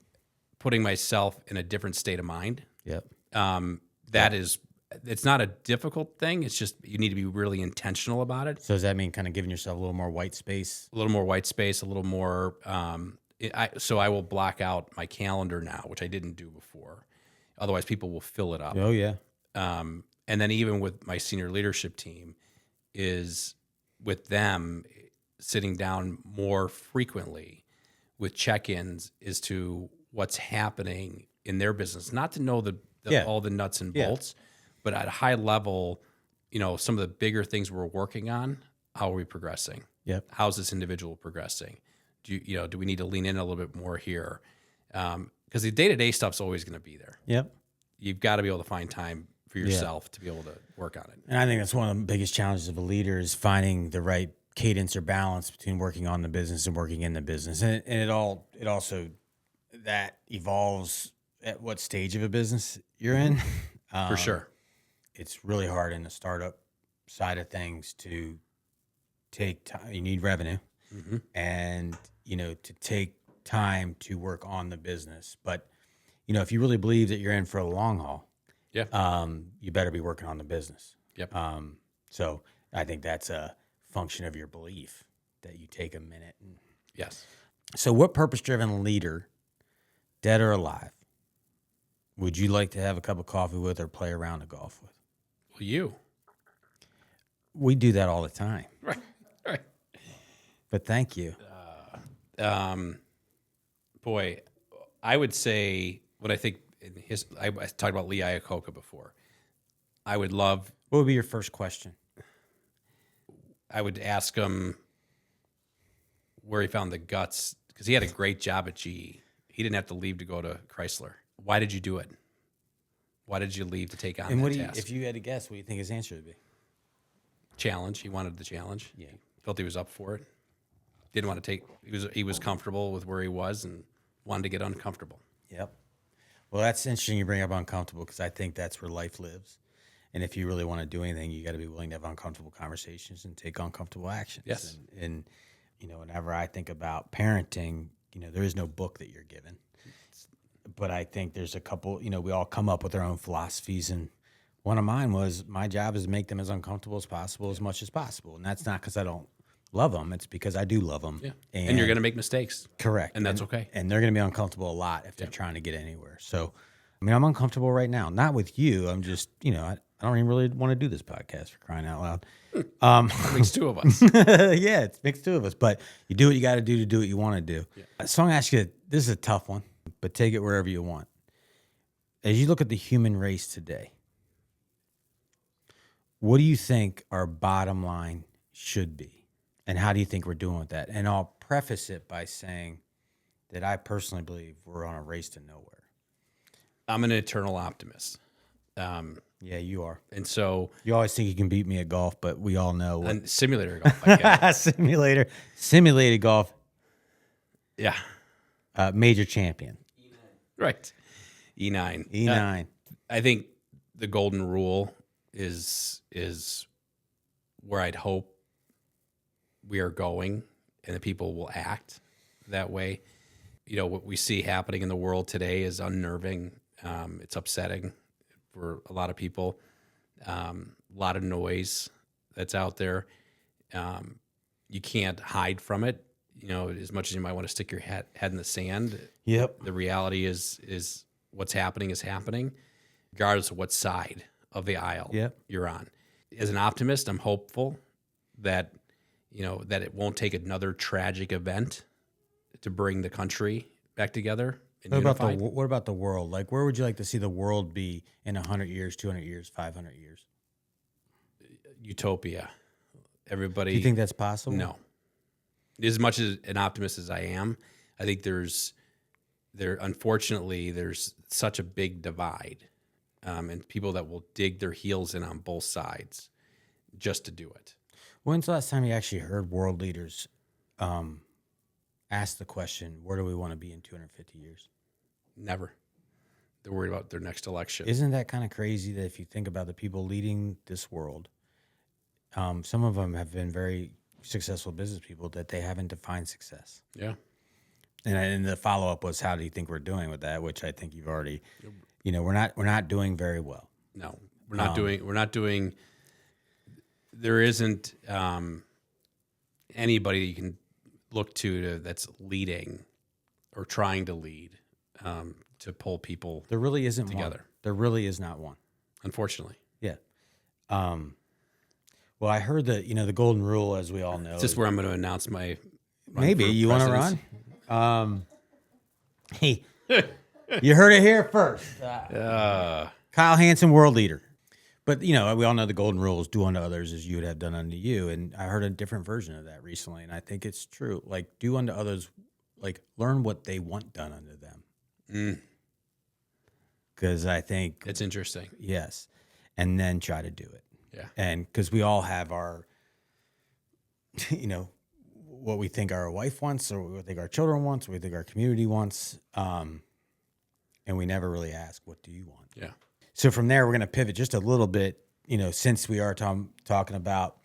putting myself in a different state of mind. Yep. It's not a difficult thing. It's just you need to be really intentional about it. So does that mean kind of giving yourself a little more white space? A little more white space, a little more. So I will block out my calendar now, which I didn't do before. Otherwise, people will fill it up. Oh, yeah. And then even with my senior leadership team is with them sitting down more frequently with check-ins as to what's happening in their business, not to know all the nuts and bolts, but at a high level, some of the bigger things we're working on, how are we progressing? Yep. How's this individual progressing? Do we need to lean in a little bit more here? Because the day-to-day stuff's always going to be there. Yep. You've got to be able to find time for yourself to be able to work on it. And I think that's one of the biggest challenges of a leader is finding the right cadence or balance between working on the business and working in the business. And it also that evolves at what stage of a business you're in. For sure. It's really hard in the startup side of things to take time. You need revenue and, to take time to work on the business. But, if you really believe that you're in for a long haul, you better be working on the business. Yep. So I think that's a function of your belief that you take a minute. Yes. So what purpose-driven leader, dead or alive, would you like to have a cup of coffee with or play a round of golf with? Well, you. We do that all the time. Right. But thank you. Boy, I would say when I think I talked about Lee Iacocca before. I would love. What would be your first question? I would ask him where he found the guts, because he had a great job at GE. He didn't have to leave to go to Chrysler. Why did you do it? Why did you leave to take on that task? If you had to guess, what do you think his answer would be? Challenge. He wanted the challenge. Yeah. Felt he was up for it. Didn't want to take. He was comfortable with where he was and wanted to get uncomfortable. Yep. Well, that's interesting you bring up uncomfortable, because I think that's where life lives. And if you really want to do anything, you got to be willing to have uncomfortable conversations and take uncomfortable actions. Yes. And whenever I think about parenting, there is no book that you're given. But I think there's a couple, we all come up with our own philosophies. And one of mine was my job is to make them as uncomfortable as possible, as much as possible. And that's not because I don't love them. It's because I do love them. Yeah. And you're going to make mistakes. Correct. And that's okay. And they're going to be uncomfortable a lot if they're trying to get anywhere. So, I'm uncomfortable right now. Not with you. I'm just, I don't even really want to do this podcast, for crying out loud. It makes two of us. Yeah, it makes two of us. But you do what you got to do what you want to do. Yeah. So I'm going to ask you, this is a tough one, but take it wherever you want. As you look at the human race today, what do you think our bottom line should be? And how do you think we're doing with that? And I'll preface it by saying that I personally believe we're on a race to nowhere. I'm an eternal optimist. Yeah, you are. And so you always think you can beat me at golf, but we all know and simulator golf. I get it. Simulated golf. Yeah. Major champion. Right. E9. E9. I think the golden rule is where I'd hope we are going, and the people will act that way. What we see happening in the world today is unnerving. It's upsetting for a lot of people. A lot of noise that's out there. You can't hide from it. As much as you might want to stick your head in the sand. Yep. The reality is what's happening is happening, regardless of what side of the aisle you're on. As an optimist, I'm hopeful that that it won't take another tragic event to bring the country back together. And what about the world? Like, where would you like to see the world be in 100 years, 200 years, 500 years? Utopia. Everybody. Do you think that's possible? No. As much as an optimist as I am, I think unfortunately, there's such a big divide and people that will dig their heels in on both sides just to do it. When's the last time you actually heard world leaders ask the question, where do we want to be in 250 years? Never. They're worried about their next election. Isn't that kind of crazy that if you think about the people leading this world, some of them have been very successful business people that they haven't defined success. Yeah. And the follow-up was, how do you think we're doing with that? Which I think you've already, we're not doing very well. No, we're not doing, there isn't anybody you can look to that's leading or trying to lead to pull people There really isn't together. one. There really is not one. Unfortunately. Yeah. Well, I heard that, the golden rule, as we all know. Is this where I'm going to announce my run Maybe for you want to presidency? run? Hey, you heard it here first. Kyle Hanson, world leader. But, we all know the golden rule is do unto others as you would have done unto you. And I heard a different version of that recently, and I think it's true. Like, do unto others, like, learn what they want done unto them. Because I think... It's interesting. Yes. And then try to do it. Yeah. And because we all have our, what we think our wife wants, or what we think our children wants, what we think our community wants. And we never really ask, what do you want? Yeah. So from there, we're going to pivot just a little bit, since we are talking about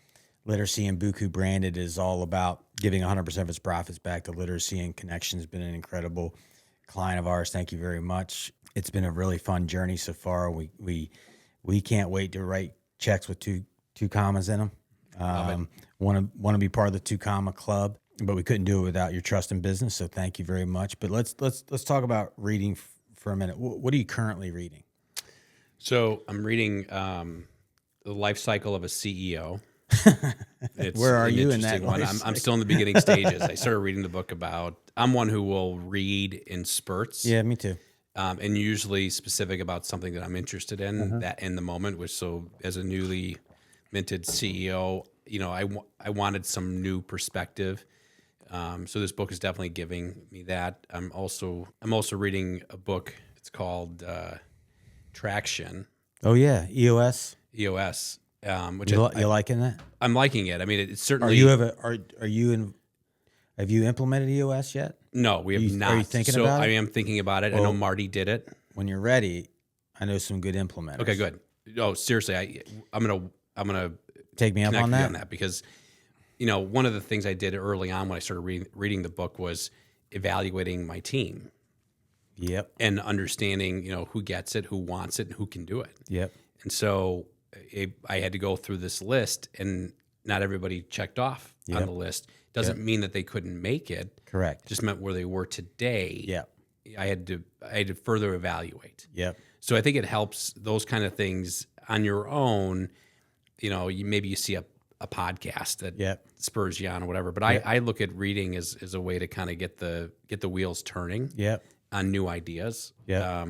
literacy, and BUKU Branded is all about giving 100% of its profits back to literacy, and ConneXion has been an incredible client of ours. Thank you very much. It's been a really fun journey so far. We can't wait to write checks with two commas in them. Want to be part of the 2 comma club, but we couldn't do it without your trust in business. So thank you very much. But let's talk about reading for a minute. What are you currently reading? So I'm reading The Life Cycle of a CEO. It's Where are an you in that interesting one. life I'm still in the beginning stages. I started reading the book I'm one who will read in spurts. Yeah, me too. And usually specific about something that I'm interested in that in the moment. Which, so as a newly minted CEO, I wanted some new perspective. So this book is definitely giving me that. I'm also reading a book. It's called Traction. Oh yeah, EOS. EOS. Which You liking that? I'm liking it. I mean, it's certainly. Have you implemented EOS yet? No, we have not. Are you thinking about it? I am thinking about it. I know Marty did it. When you're ready, I know some good implementers. Okay, good. Oh, seriously, I'm gonna Take me up connect on with you that. on that because, one of the things I did early on when I started reading the book was evaluating my team. Yep. And understanding, who gets it, who wants it, and who can do it. Yep. And so I had to go through this list, and not everybody checked off on the list. Doesn't mean that they couldn't make it. Correct. Just meant where they were today. Yep. I had to further evaluate. Yep. So I think it helps those kind of things on your own. Maybe you see a podcast that spurs you on or whatever. But I look at reading as a way to kind of get the wheels turning. Yep. On new ideas. Yeah.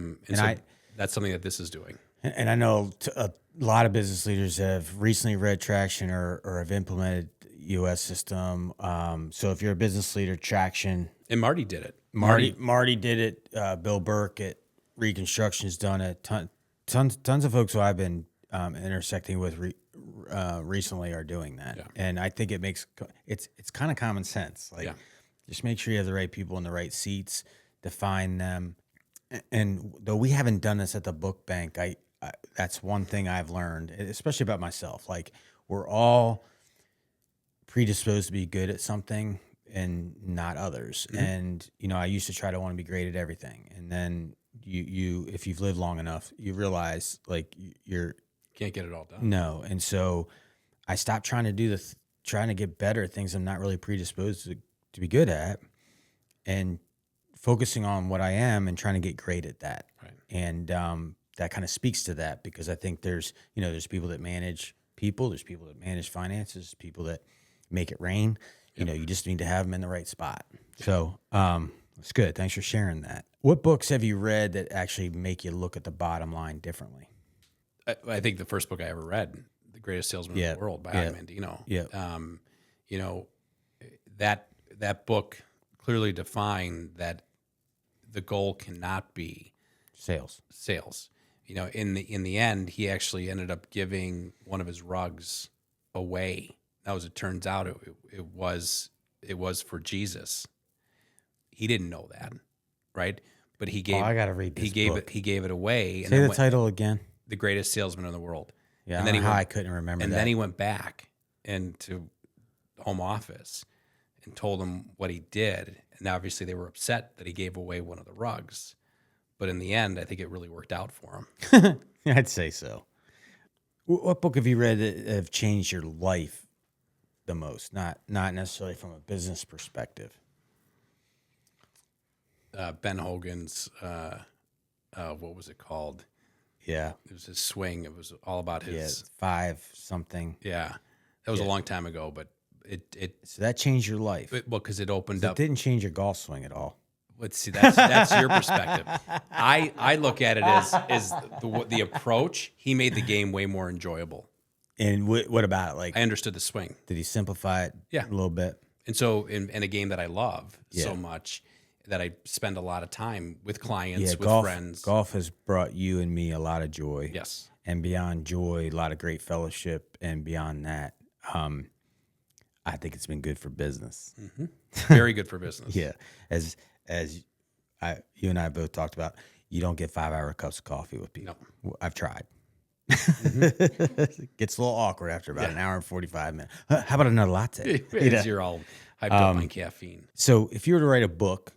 That's something that this is doing. And I know a lot of business leaders have recently read Traction or have implemented EOS system. So if you're a business leader, Traction. And Marty did it. Marty did it. Bill Burke at Reconstruction's done it. Tons of folks who I've been intersecting with recently are doing that. Yeah. And I think it's kind of common sense. Just make sure you have the right people in the right seats. Define them. And though we haven't done this at the book bank, I that's one thing I've learned, especially about myself. Like, we're all predisposed to be good at something and not others. Mm-hmm. And, I used to try to want to be great at everything. And then you if you've lived long enough, you realize like you're can't get it all done. No. And so I stopped trying to trying to get better at things I'm not really predisposed to be good at, and focusing on what I am and trying to get great at that. Right. And that kind of speaks to that, because I think there's people that manage people, there's people that manage finances, people that make it rain. Yep. You just need to have them in the right spot. Yep. So it's good. Thanks for sharing that. What books have you read that actually make you look at the bottom line differently? I think the first book I ever read, The Greatest Salesman in the World by Adam Mandino. That book clearly defined that the goal cannot be sales. in the end, he actually ended up giving one of his rugs away. Now, as it turns out, it was for Jesus. He didn't know that, right? But he gave. I gotta read this book. He gave it away. Say the title again. The Greatest Salesman in the World. Yeah, and then I couldn't remember and that. then he went back into home office and told them what he did. And obviously they were upset that he gave away one of the rugs. But in the end, I think it really worked out for him. I'd say so. What book have you read that have changed your life the most? Not necessarily from a business perspective. Ben Hogan's, what was it called? Yeah. It was his swing. It was all about his 5 something. Yeah. That was a long time ago, but So that changed your life. Because it opened It up. didn't change your golf swing at all. Let's see. That's your perspective. I look at it as the approach. He made the game way more enjoyable. And what about it? Like, I understood the swing. did he simplify it a little bit? And so in a game that I love so much that I spend a lot of time with clients, with friends. Golf has brought you and me a lot of joy. Yes. And beyond joy, a lot of great fellowship. And beyond that, I think it's been good for business. Mm-hmm. Very good for business. Yeah. As you and I both talked about, you don't get 5-hour cups of coffee with people. No. I've tried. Mm-hmm. It gets a little awkward after about an hour and 45 minutes. How about another latte? You're all hyped up on caffeine. So if you were to write a book,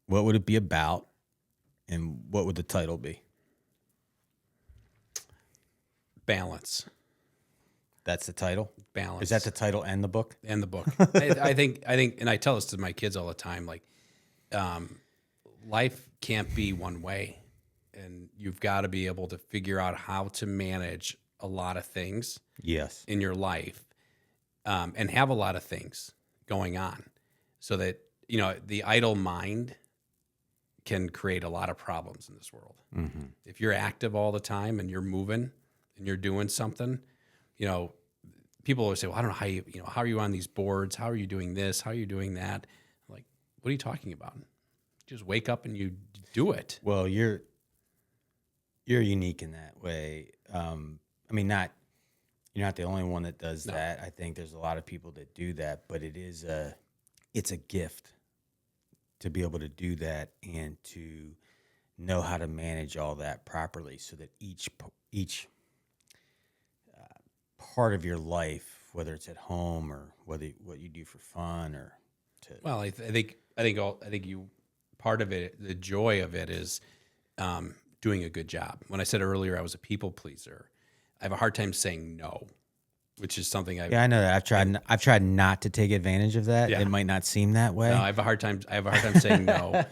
what would it be about, and what would the title be? Balance. That's the title? Balance. Is that the title and the book? And the book. I think, and I tell this to my kids all the time, like, life can't be one way, and you've got to be able to figure out how to manage a lot of things in your life, and have a lot of things going on, so that, the idle mind can create a lot of problems in this world. Mm-hmm. If you're active all the time and you're moving and you're doing something, people always say, well, I don't know how are you on these boards? How are you doing this? How are you doing that? I'm like, what are you talking about? Just wake up and you do it. Well, you're unique in that way. You're not the only one that does that. I think there's a lot of people that do that, but it's a gift to be able to do that and to know how to manage all that properly, so that each part of your life, whether it's at home or what you do for fun or to. Well, I think you, part of it, the joy of it is doing a good job. When I said earlier I was a people pleaser, I have a hard time saying no, which is something I know that I've tried not to take advantage of that. Yeah. It might not seem that way. No, I have a hard time saying no.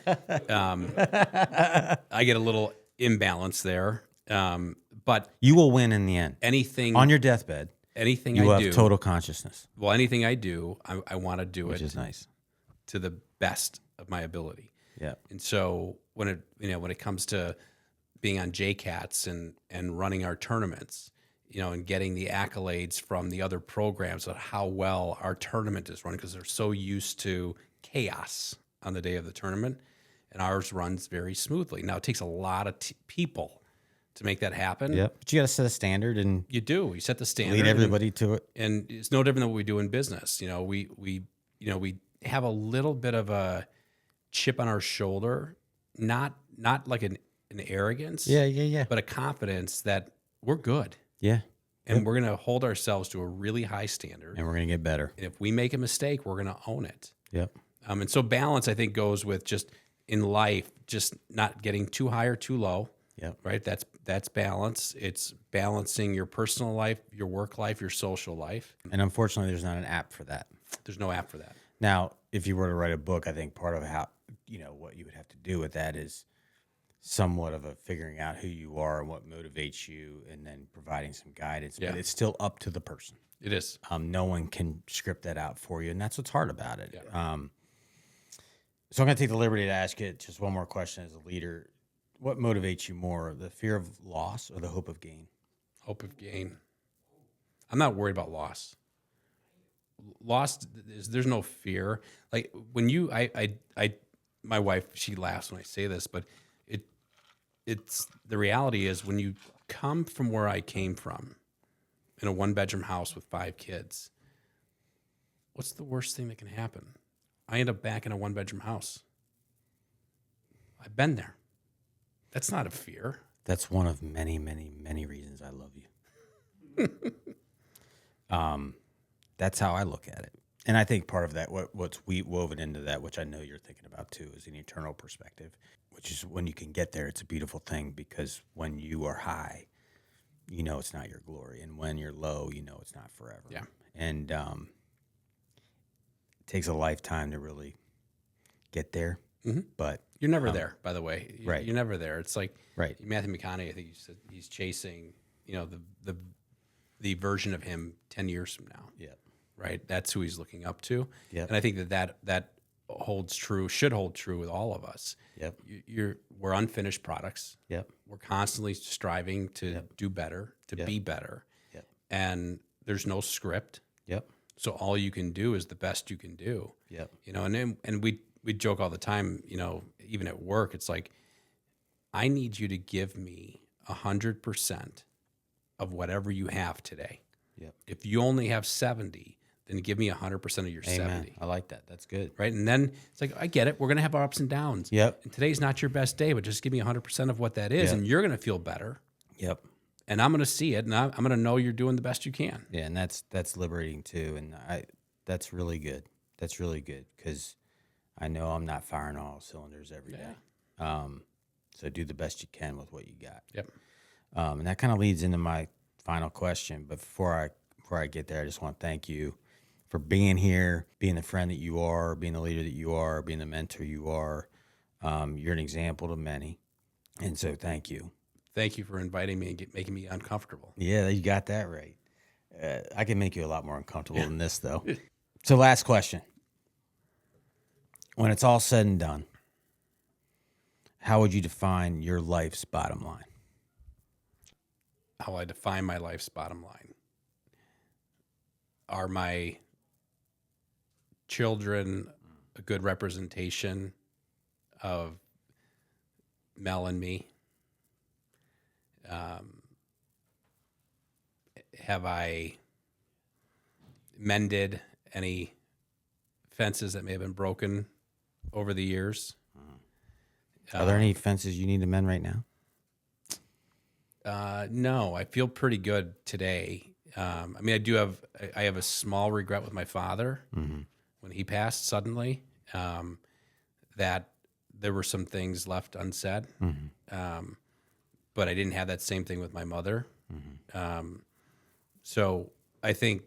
I get a little imbalance there. But you will win in the end. Anything on your deathbed, you have total consciousness. Well, anything I do, I want to do which is nice, to the best of my ability. Yeah. And so when it comes to being on JCATs and running our tournaments, and getting the accolades from the other programs of how well our tournament is run, because they're so used to chaos on the day of the tournament, and ours runs very smoothly. Now, it takes a lot of people to make that happen. Yeah, but you got to set a standard, and you set the standard, lead everybody to it. And it's no different than what we do in business. We have a little bit of a chip on our shoulder, not like an arrogance, but a confidence that we're good. Yeah. And we're going to hold ourselves to a really high standard. And we're going to get better. And if we make a mistake, we're going to own it. Yep. And so balance, I think, goes with just in life, just not getting too high or too low. Yep. Right? That's balance. It's balancing your personal life, your work life, your social life. And unfortunately, there's not an app for that. There's no app for that. Now, if you were to write a book, I think part of how, what you would have to do with that is somewhat of a figuring out who you are and what motivates you, and then providing some guidance. Yeah. But it's still up to the person. It is. No one can script that out for you, and that's what's hard about it. Yeah. So I'm going to take the liberty to ask you just one more question as a leader. What motivates you more, the fear of loss or the hope of gain? Hope of gain. I'm not worried about loss. Loss, there's no fear. Like when my wife, she laughs when I say this, but it's the reality is when you come from where I came from in a 1-bedroom house with 5 kids, what's the worst thing that can happen? I end up back in a 1-bedroom house. I've been there. That's not a fear. That's one of many, many, many reasons I love you. That's how I look at it. And I think part of that, what's woven into that, which I know you're thinking about too, is an eternal perspective, which is when you can get there, it's a beautiful thing, because when you are high, you know it's not your glory. And when you're low, you know it's not forever. Yeah. And it takes a lifetime to really get there. Mm-hmm. But you're never there, by the way. Right. You're never there. It's like right. Matthew McConaughey, I think you said he's chasing, the version of him 10 years from now. Yeah. Right. That's who he's looking up to. Yep. And I think that holds true, should hold true with all of us. Yep. We're unfinished products. Yep. We're constantly striving to do better, to be better. Yep. And there's no script. Yep. So all you can do is the best you can do. Yep. And we joke all the time, even at work, it's like, I need you to give me 100% of whatever you have today. Yep. If you only have 70, then give me 100% of your Amen. 70. I like that. That's good. Right. And then it's like, I get it. We're going to have our ups and downs. Yep. And today's not your best day, but just give me 100% of what that is. Yep. And you're going to feel better. Yep. And I'm going to see it. And I'm going to know you're doing the best you can. Yeah. And that's liberating too. And that's really good. That's really good, because I know I'm not firing all cylinders every day. So do the best you can with what you got. Yep. And that kind of leads into my final question. But before I get there, I just want to thank you for being here, being the friend that you are, being the leader that you are, being the mentor you are. You're an example to many. And so thank you. Thank you for inviting me and making me uncomfortable. Yeah, you got that right. I can make you a lot more uncomfortable than this, though. So last question. When it's all said and done, how would you define your life's bottom line? How I define my life's bottom line. Are my children a good representation of Mel and me? Have I mended any fences that may have been broken over the years? Are there any fences you need to mend right now? No, I feel pretty good today. I have a small regret with my father when he passed suddenly, that there were some things left unsaid. But I didn't have that same thing with my mother. So I think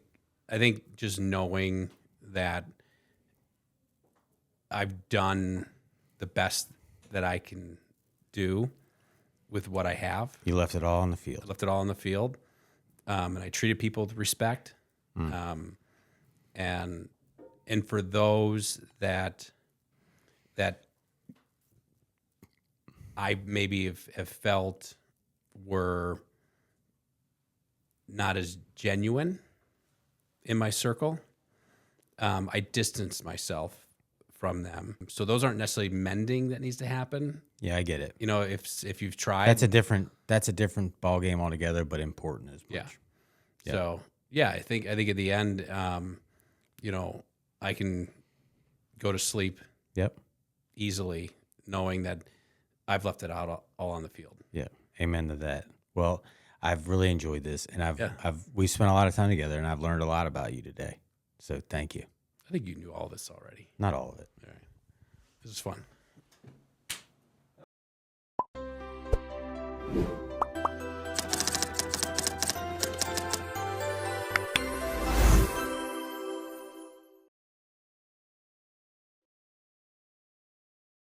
just knowing that I've done the best that I can do with what I have. You left it all on the field. I left it all in the field. And I treated people with respect. And for those that I maybe have felt were not as genuine in my circle, I distanced myself from them. So those aren't necessarily mending that needs to happen. Yeah, I get it. If you've tried, That's a different ball game altogether, but important as much. Yeah. So yeah, I think at the end, I can go to sleep. Yep. Easily, knowing that I've left it out all on the field. Yeah. Amen to that. Well, I've really enjoyed this, and we spent a lot of time together, and I've learned a lot about you today. So thank you. I think you knew all this already. Not all of it. All right. This is fun.